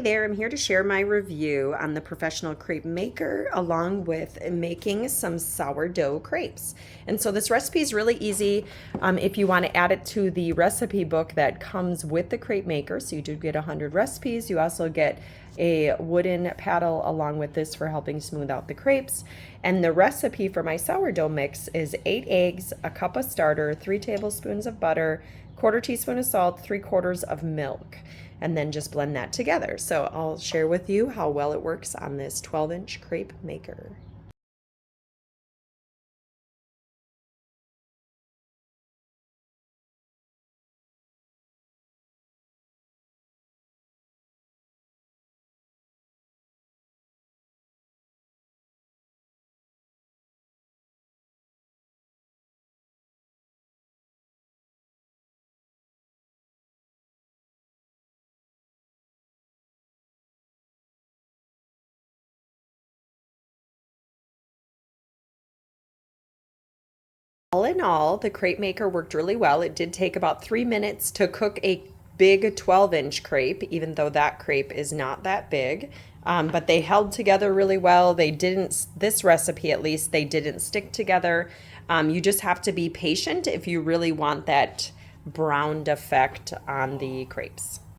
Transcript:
there, I'm here to share my review on the professional crepe maker along with making some sourdough crepes. And so this recipe is really easy if you want to add it to the recipe book that comes with the crepe maker. So you do get 100 recipes. You also get a wooden paddle along with this for helping smooth out the crepes. And the recipe for my sourdough mix is 8 eggs, a cup of starter, 3 tablespoons of butter, quarter teaspoon of salt, 3/4 of milk, and then just blend that together. So I'll share with you how well it works on this 12-inch crepe maker. All in all, the crepe maker worked really well. It did take about 3 minutes to cook a big 12-inch crepe, even though that crepe is not that big. But they held together really well. They didn't, this recipe at least, they didn't stick together. You just have to be patient if you really want that browned effect on the crepes.